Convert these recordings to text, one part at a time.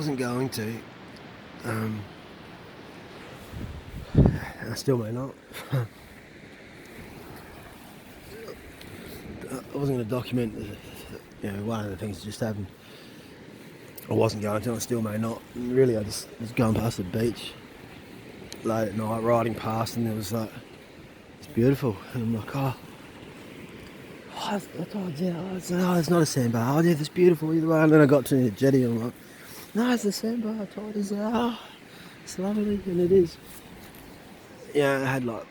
wasn't going to. I still may not. I wasn't going to document, one of the things that just happened. I wasn't going to, I still may not. And really, I just was going past the beach late at night, riding past, and it was like, it's beautiful. And I'm like, I thought, no, it's not a sandbar. Oh, yeah, it's beautiful either way. And then I got to the jetty, and I'm like, no, it's a sandbar. I told you, it's lovely, and it is. Yeah, I had like,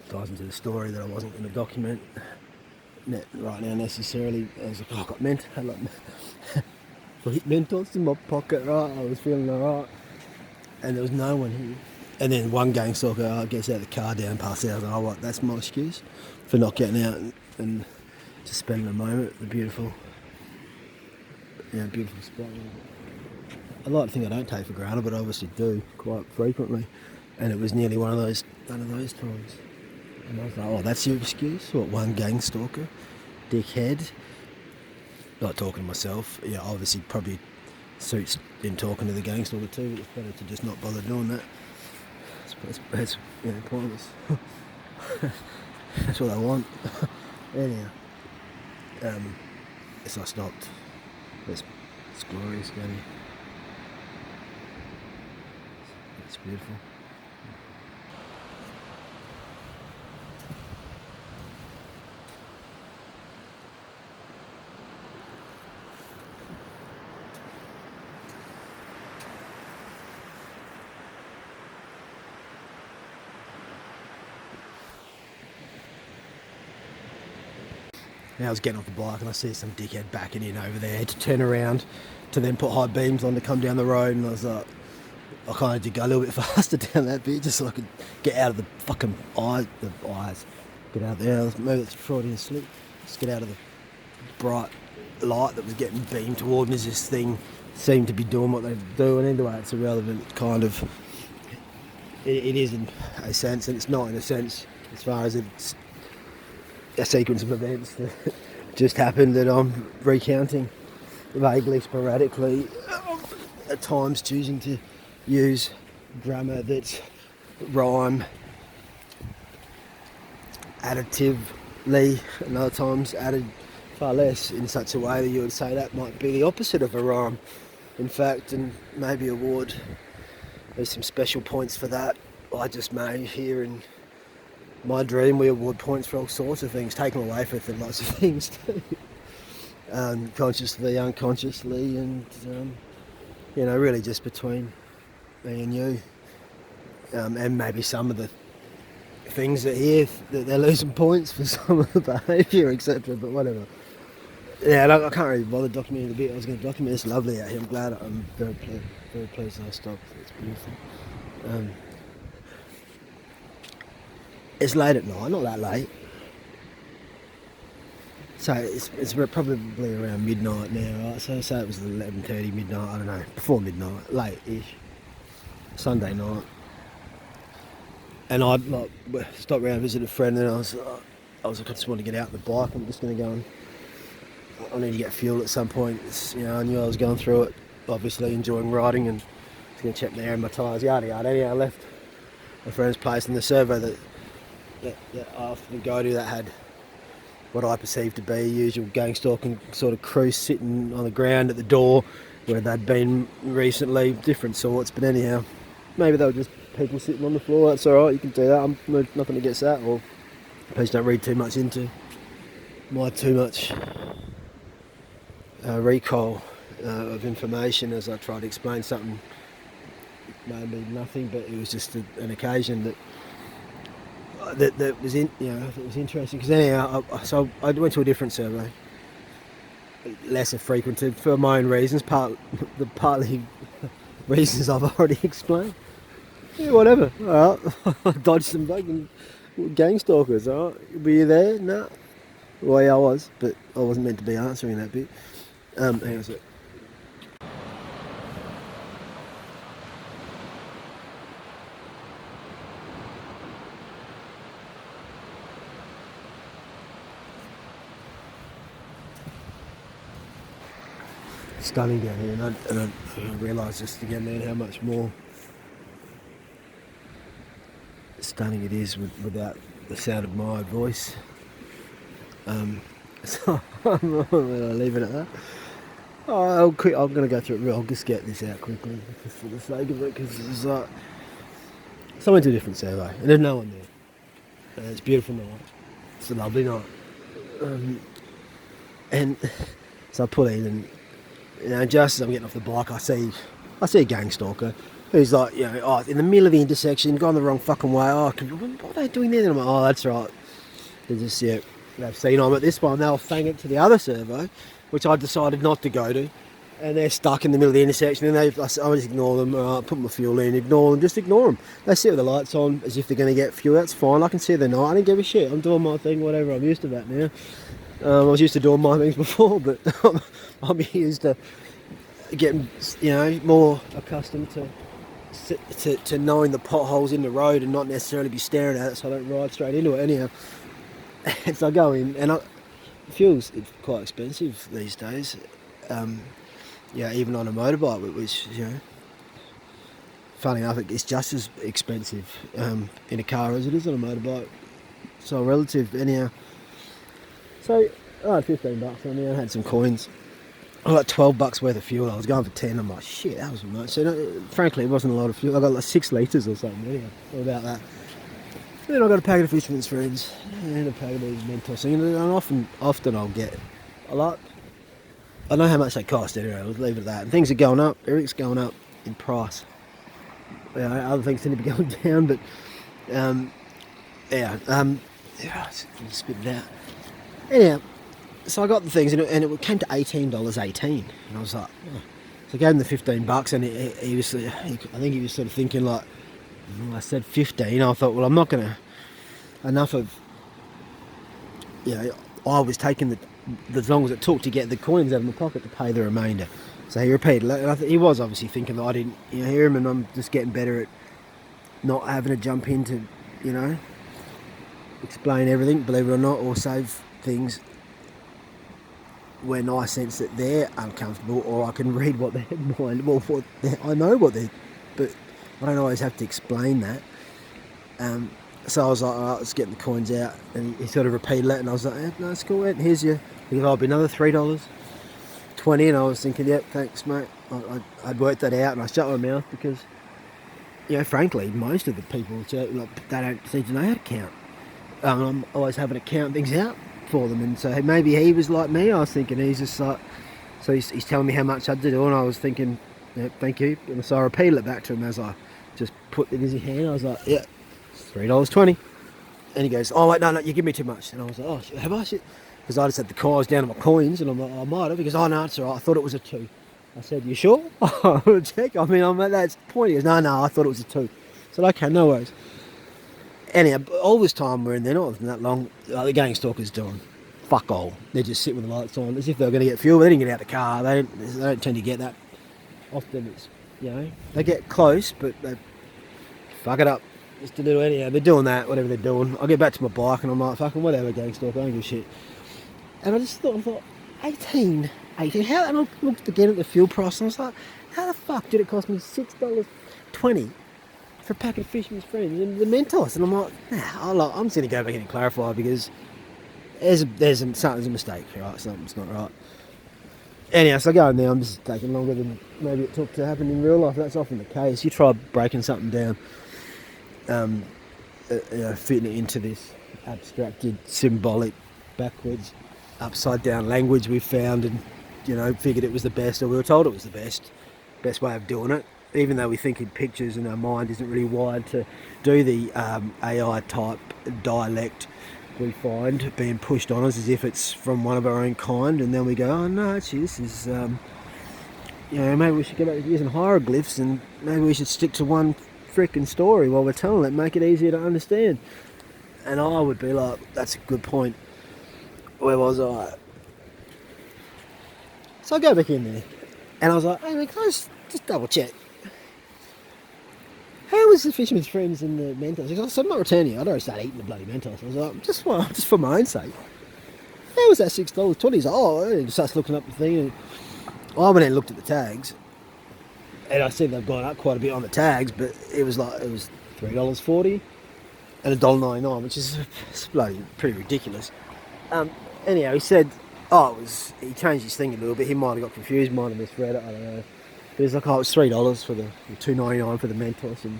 ties into the story that I wasn't going to document right now necessarily. I was like, I got mint. I had like Mentos in my pocket, right? I was feeling alright, and there was no one here. And then one gang stalker gets out of the car down past the house. I was like, oh, what? That's my excuse for not getting out and just spending a moment at the beautiful spot. I like to think I don't take for granted, but I obviously do quite frequently. And it was nearly one of those times. And I was like, oh, that's your excuse? What, one gang stalker? Dickhead? Not talking to myself. Yeah, obviously probably suits in talking to the gang stalker too, but it's better to just not bother doing that. It's pointless. That's what I want. Anyhow, so I stopped. It's glorious down here. It's beautiful. Now I was getting off the bike and I see some dickhead backing in over there to turn around to then put high beams on to come down the road, and I was like, I kind of did go a little bit faster down that bit just so I could get out of the fucking eyes. Get out there. Maybe it's Freudian slip. Just get out of the bright light that was getting beamed toward me as this thing seemed to be doing what they do. And anyway, it's irrelevant kind of. It is in a sense, and it's not in a sense as far as it's a sequence of events that just happened that I'm recounting vaguely, sporadically, at times choosing to use grammar that's rhyme additively, and other times added far less in such a way that you would say that might be the opposite of a rhyme, in fact, and maybe award there's some special points for that. I just may here in my dream we award points for all sorts of things, take them away for lots of things too. Consciously, unconsciously, and really just between me and you, and maybe some of the things that here that they're losing points for some of the behaviour, etc. But whatever. Yeah, I can't really bother documenting the bit I was going to document. It's lovely out here. I'm glad. I'm very pleased I stopped. It's beautiful. It's late at night, not that late. So it's probably around midnight now, right? So say it was 11:30, midnight, I don't know, before midnight, late-ish, Sunday night. And I stopped around and visited a friend, and I was like, I just want to get out the bike. I'm just going to go and I need to get fuel at some point. I knew I was going through it, obviously enjoying riding, and I was going to check the air in my tyres, yada yada. Anyhow, I left my friend's place, and the servo that I often go to that had what I perceived to be usual gang stalking sort of crew sitting on the ground at the door where they'd been recently, different sorts, but anyhow, maybe they were just people sitting on the floor. That's alright, you can do that, I'm nothing against that, or please don't read too much into my too much recall of information as I try to explain something. Maybe nothing, but it was just an occasion that was that was interesting. Because anyhow, I went to a different survey, lesser frequented for my own reasons, partly reasons I've already explained. Yeah, whatever. All right, I dodged some fucking gang stalkers. All right, were you there? No. Well, yeah, I was, but I wasn't meant to be answering that bit. Hang on a sec. stunning down here, and I realised just again then how much more stunning it is without the sound of my voice. So I'll leave it at that. I'm going to go through it. I'll just get this out quickly just for the sake of it, because it's like someone to a different survey, and there's no one there. And it's a beautiful night. It's a lovely night. And so I pull in, and just as I'm getting off the bike, I see a gang stalker who's like, in the middle of the intersection, gone the wrong fucking way. What are they doing there? And I'm like, oh, that's right. They're just, they've seen I'm at this one. They'll fang it to the other servo, which I decided not to go to. And they're stuck in the middle of the intersection, and I just ignore them. Put my fuel in, ignore them, just ignore them. They sit with the lights on as if they're going to get fuel. That's fine. I can see they're not. I don't give a shit. I'm doing my thing, whatever. I'm used to that now. I was used to doing my things before, but I'm used to getting, more accustomed to knowing the potholes in the road and not necessarily be staring at it, so I don't ride straight into it anyhow. And so I go in, and fuel's quite expensive these days. Even on a motorbike, which, funny enough, it's just as expensive in a car as it is on a motorbike. So relative, anyhow. So I had $15 on there. I had some coins. I got $12 worth of fuel. I was going for 10. I'm like, shit, that was much. So, frankly, it wasn't a lot of fuel. I got like 6 litres or something. Anyhow, all about that. Then I got a packet of Fisherman's Friends and a packet of these Mentos. And often I'll get a lot. I know how much they cost anyway. I'll leave it at that. And things are going up. Everything's going up in price. Other things tend to be going down, but spit it out. Anyhow, so I got the things, and it came to $18.18, and I was like, oh. So I gave him the $15, and he was, I think he was sort of thinking like, I said 15. I thought, well, I'm not gonna, enough of, I was taking as long as it took to get the coins out of my pocket to pay the remainder. So he repeated it, and he was obviously thinking that I didn't hear him, and I'm just getting better at not having to jump in to, explain everything, believe it or not, or save things when I sense that they're uncomfortable, or I can read what their mind, I know what they're, but I don't always have to explain that. So I was like, all right, let's get the coins out, and he sort of repeated it, and I was like, no, it's cool, mate. Here's your, I'll be another $3.20, and I was thinking, yep, thanks, mate. I'd worked that out, and I shut my mouth because, frankly, most of the people, they don't seem to know how to count. I'm always having to count things out for them, and so maybe he was like me. I was thinking he's just like, so he's telling me how much I had to do, and I was thinking, yeah, thank you. And so I repeated it back to him as I just put it in his hand. I was like, yeah, $3.20. And he goes, oh wait, no, you give me too much. And I was like, oh shit, have I? Shit, because I just had the coins down to my coins, and I'm like, I might have. He goes, oh no, it's all right. I thought it was a 2. I said, you sure? I'll check. I mean, I'm at that point. He goes, no, I thought it was a 2. I said, okay, no worries. Anyhow, all this time we're in there, not even that long, the gang stalkers doing fuck all. They just sit with the lights on as if they were going to get fuel. They didn't get out the car. They don't tend to get that often. It's, they get close, but they fuck it up just a little. Anyhow, they're doing that, whatever they're doing. I get back to my bike and I'm like, fucking whatever, gang stalker, I don't give a shit. And I thought, 18. How? And I looked again at the fuel price and I was like, how the fuck did it cost me $6.20 for a packet of Fisherman's Friends and the Mentos? And I'm like, I'm just going to go back in and clarify, because there's a mistake, right? Something's not right. Anyhow, so I go in there. I'm just taking longer than maybe it took to happen in real life. That's often the case. You try breaking something down, fitting it into this abstracted, symbolic, backwards, upside down language we found, and figured it was the best, or we were told it was the best way of doing it. Even though we think in pictures and our mind isn't really wired to do the AI type dialect we find being pushed on us as if it's from one of our own kind, and then we go, oh no, actually this is, maybe we should go back to using hieroglyphs, and maybe we should stick to one frickin' story while we're telling it, make it easier to understand. And I would be like, that's a good point. Where was I? So I go back in there, and I was like, hey man, can I just double check? How was the Fisherman's Friends and the Mentos? Because I said, I'm not returning it. I'd already start eating the bloody Mentos. I was like, just for my own sake. How was that $6.20? He's like, he starts looking up the thing. I went and looked at the tags, and I see they've gone up quite a bit on the tags, but it was $3.40 and $1.99, which is bloody pretty ridiculous. Anyhow, he said, he changed his thing a little bit. He might have got confused, might have misread it, I don't know. But it's like, it was $3 for the $2.99 for the Mentos and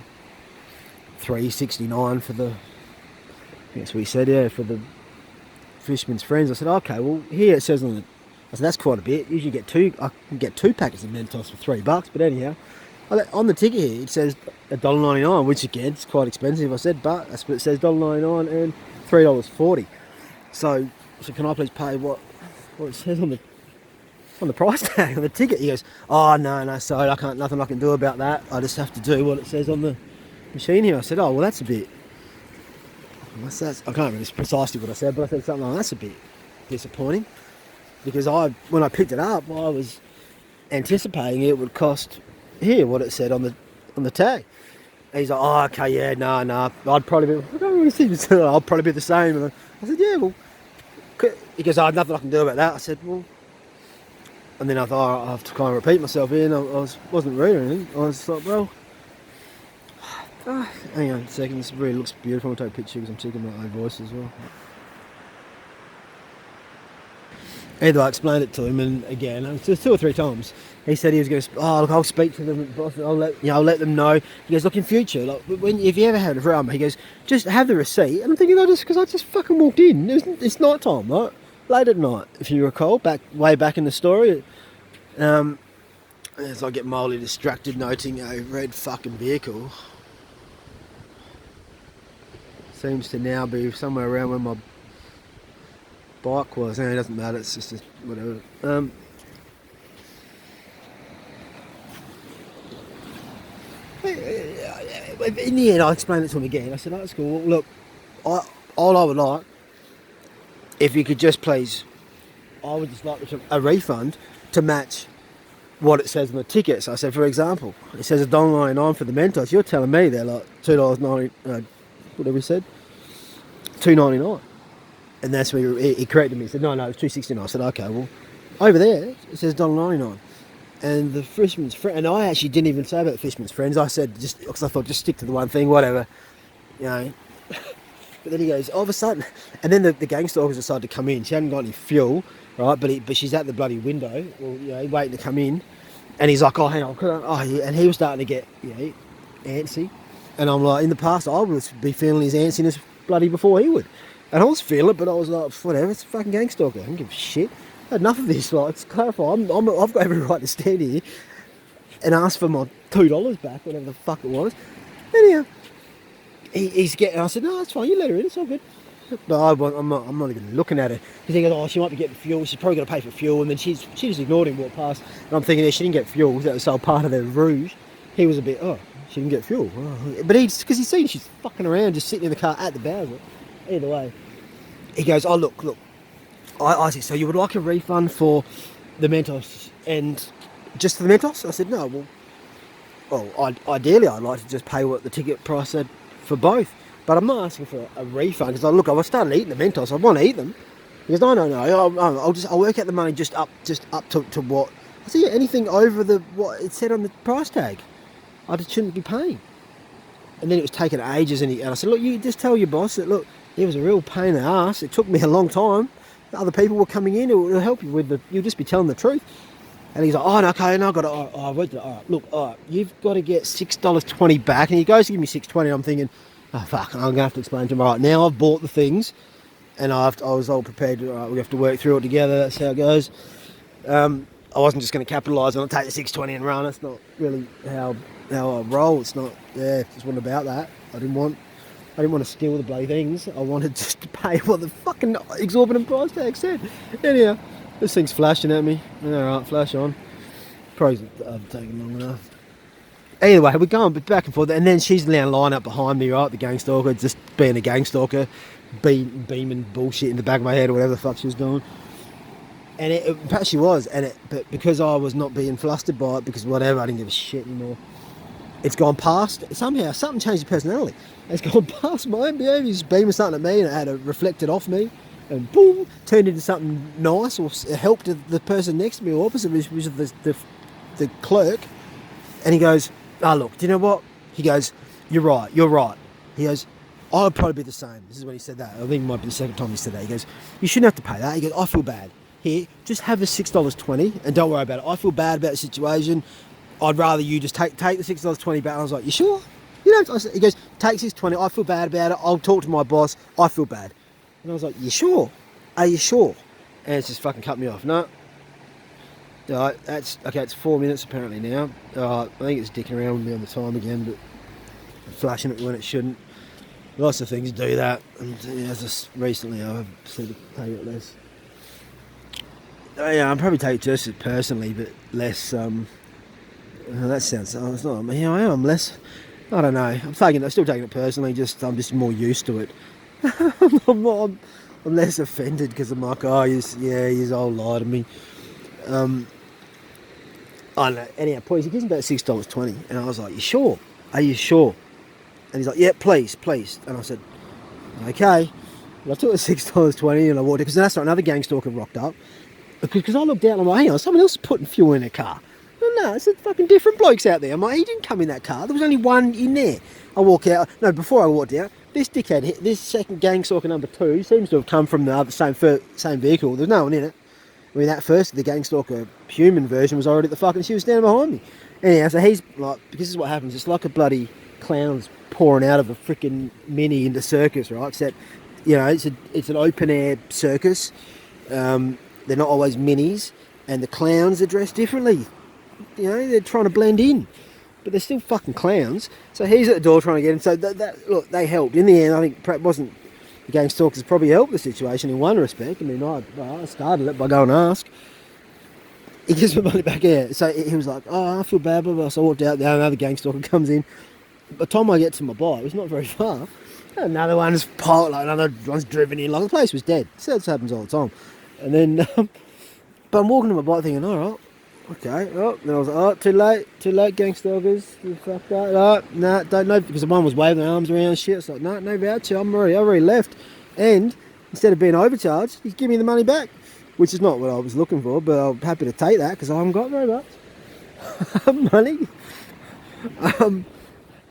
$3.69 for the, that's what he said, yeah, for the Fisherman's Friends. I said, okay, well, here it says on the, I said, that's quite a bit. Usually I can get 2 packets of Mentos for $3, but anyhow, on the ticket here, it says $1.99, which again, it's quite expensive. I said, but that's what it says, $1.99 and $3.40. So can I please pay what it says on the price tag on the ticket? He goes, oh, no, sorry, nothing I can do about that. I just have to do what it says on the machine here. I said, oh, well, that's a bit, I can't remember precisely what I said, but I said something like, that's a bit disappointing, because when I picked it up, I was anticipating it would cost here what it said on the tag. And he's like, oh, okay, yeah, no, I'd probably be, I'll probably be the same. And I said, yeah, well, he goes, I have nothing I can do about that. I said, well, and then I thought, I have to kind of repeat myself here, and I wasn't rude or anything. I was like, well, hang on a second, this really looks beautiful. I'll take a picture because I'm sick of my own voice as well. Either I explained it to him, and again, just 2 or 3 times, he said he was going to, look, I'll speak to them, I'll let them know. He goes, look, in future, like, if you ever had a rum, he goes, just have the receipt. And I'm thinking, because I just fucking walked in. It's night time, right? Late at night, if you recall, way back in the story. As I get mildly distracted, noting a red fucking vehicle. Seems to now be somewhere around where my bike was. It doesn't matter, it's just whatever. In the end, I explained it to him again. I said, that's cool. Look, all I would like, if you could just please, I would just like a refund to match what it says on the ticket. So I said, for example, it says $1.99 for the Mentos. You're telling me they're like $2.90, whatever he said, $2.99. And that's when he corrected me. He said, no, it's $2.69. I said, okay, well, over there, it says $1.99. And the Fisherman's Friend, and I actually didn't even say about the Fisherman's Friends. I said, just because I thought, just stick to the one thing, whatever, you know. But then he goes, all of a sudden, and then the gang stalkers decided to come in. She hadn't got any fuel, right? But she's at the bloody window, waiting to come in. And he's like, oh, hang on, and he was starting to get, antsy. And I'm like, in the past, I would be feeling his antsiness bloody before he would. And I was feeling it, but I was like, whatever, it's a fucking gang stalker. I don't give a shit. I had enough of this. Like, let's clarify. I've got every right to stand here and ask for my $2 back, whatever the fuck it was. Anyhow, he's getting. I said, no, that's fine. You let her in. It's all good. But I'm not even looking at her. Because he goes, oh, she might be getting fuel. She's probably going to pay for fuel. And then she just ignored him, walked past. And I'm thinking, she didn't get fuel. That was all part of their rouge. He was a bit, she didn't get fuel. Oh. But because he's seen she's fucking around, just sitting in the car at the Bowser. Either way. He goes, oh, look. I said, so you would like a refund for the Mentos and just for the Mentos? I said, no, ideally I'd like to just pay what the ticket price said for both. But I'm not asking for a refund because I've started eating the Mentos. I want to eat them. He goes, no. I'll work out the money just up to what. I said, yeah, anything over what it said on the price tag, I just shouldn't be paying. And then it was taking ages, and I said, look, you just tell your boss that, look, it was a real pain in the ass. It took me a long time. Other people were coming in who'll help you with you'll just be telling the truth. And he's like, oh, okay, and I got to, I worked it. All right, look, you've got to get $6.20 back. And he goes to give me $6.20. I'm thinking, oh, fuck, I'm going to have to explain to him, all right, now I've bought the things, and I was all prepared, all right, we have to work through it together, that's how it goes. I wasn't just going to capitalise on it, take the $6.20 and run. That's not really how I roll. It's not, it wasn't about that. I didn't want to steal the bloody things. I wanted just to pay what the fucking exorbitant price tag said. Anyhow, this thing's flashing at me. Alright, flash on. Probably I've taken long enough. Either way, we're going back and forth, and then she's now lying up behind me, right, the gang stalker, just being a gang stalker, beaming bullshit in the back of my head or whatever the fuck she was doing. And perhaps she was, but because I was not being flustered by it, because whatever, I didn't give a shit anymore. It's gone past, somehow, something changed the personality. It's gone past my own behaviour, just beaming something at me, and it had reflected off me. and boom, turned into something nice or helped the person next to me or opposite, which was the clerk. And he goes, "Oh, look, do you know what?" He goes, you're right. He goes, "I'd probably be the same." This is when he said that. I think it might be the second time he said that. He goes, "You shouldn't have to pay that." He goes, "I feel bad. Here, just have the $6.20 and don't worry about it. I feel bad about the situation. I'd rather you just take the $6.20 back." And I was like, "You sure?" You know, he goes, "Take $6.20. I feel bad about it. I'll talk to my boss. I feel bad." And I was like, "You sure? Are you sure?" And it's just fucking cut me off. No. That's okay. It's 4 minutes apparently now. I think it's dicking around with me on the time again, but flashing it when it shouldn't. Lots of things do that, and just recently I've said to take it less. Yeah, I'll probably take it just as personally, but less. That sounds. It's not. Here I am. Less. I don't know. I'm still taking it personally. I'm just more used to it. I'm less offended because I'm like, oh, he's all lied to me. I don't know. Anyhow, please, he gives me about $6.20, and I was like, "You sure? Are you sure?" And he's like, "Yeah, please." And I said, "Okay." And I took the $6.20 and I walked it, because that's right, another gang stalker rocked up. Because I looked out and I'm like, hang on, someone else is putting fuel in a car. No, it's fucking different blokes out there. I'm like, he didn't come in that car. There was only one in there. I walk out. No, before I walked out, this dickhead, this second gang stalker number 2, seems to have come from the same vehicle. There's no one in it. I mean, that first, the gang stalker human version was already she was standing behind me. Anyhow, so he's like, because this is what happens. It's like a bloody clown's pouring out of a freaking mini into circus, right? Except, it's an open air circus. They're not always minis, and the clowns are dressed differently. They're trying to blend in, but they're still fucking clowns. So he's at the door trying to get in. So look, they helped. In the end, I think perhaps wasn't the gang stalkers probably helped the situation in one respect. I mean, I started it by going to ask. He gives me money back, yeah. So he was like, "Oh, I feel bad, blah, blah." So I walked out there, another gang stalker comes in. By the time I get to my bike, it's not very far. Another one's driven in, like the place was dead. So this happens all the time. And then, but I'm walking to my bike thinking, all right, okay. Oh, then I was like, too late, gang stalkers. You fucked up. Oh, nah, don't know, because the one was waving their arms around and shit. It's like, no voucher. I already left. And instead of being overcharged, he's giving me the money back, which is not what I was looking for, but I'm happy to take that because I haven't got very much money.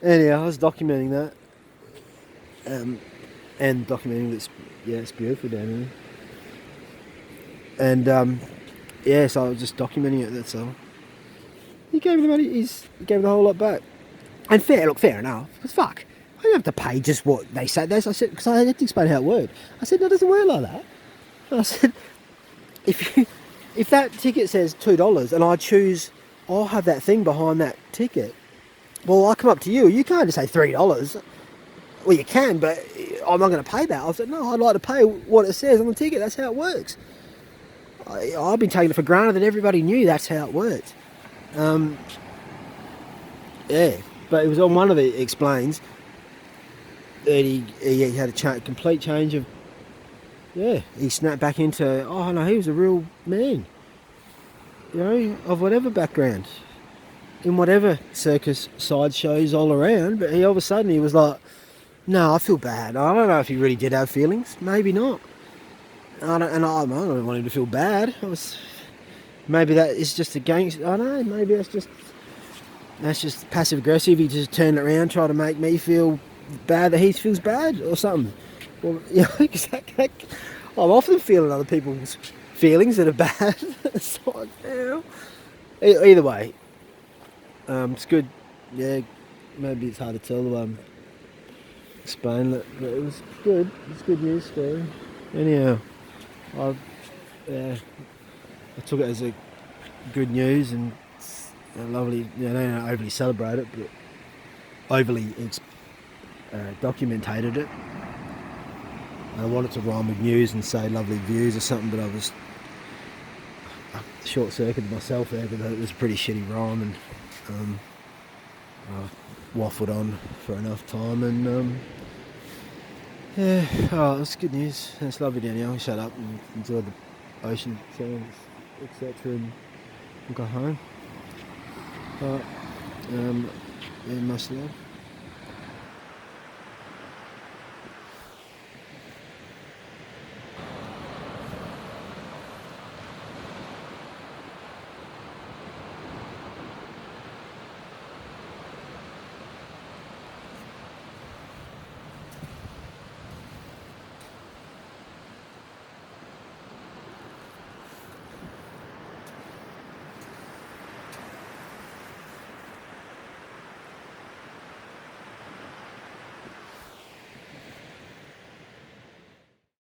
Anyhow, I was documenting that, and documenting this. Yeah, it's beautiful down here. And so I was just documenting it. That's all. He gave me the money. He gave the whole lot back. And fair enough. Because fuck, I don't have to pay just what they say. I said, because I had to explain how it worked. I said, no, it doesn't work like that. And I said, if that ticket says $2 and I'll have that thing behind that ticket. Well, I come up to you. You can't just say $3. Well, you can, but I'm not going to pay that. I said, no, I'd like to pay what it says on the ticket. That's how it works. I've been taking it for granted that everybody knew that's how it worked. Yeah, but it was on one of it explains that he had a complete change of. Yeah, he snapped back into, oh no, he was a real man. Of whatever background, in whatever circus sideshows all around, but all of a sudden he was like, no, I feel bad. I don't know if he really did have feelings. Maybe not. I don't want him to feel bad. Maybe that is just against. I don't know. Maybe that's just passive aggressive. He just turned it around, tried to make me feel bad that he feels bad or something. Well, exactly. I'm often feeling other people's feelings that are bad. It's like, either way, it's good. Yeah, maybe it's hard to tell. Explain that, but it was good. It's a good news story. Anyhow, I took it as a good news and a lovely. I don't overly celebrate it, but overly documentated it. I wanted to rhyme with news and say lovely views or something, but I short-circuited myself there, but it was a pretty shitty rhyme, and I waffled on for enough time, and it's good news. It's lovely down here. I'll shut up and enjoy the ocean sounds, etc., and go home. Much love.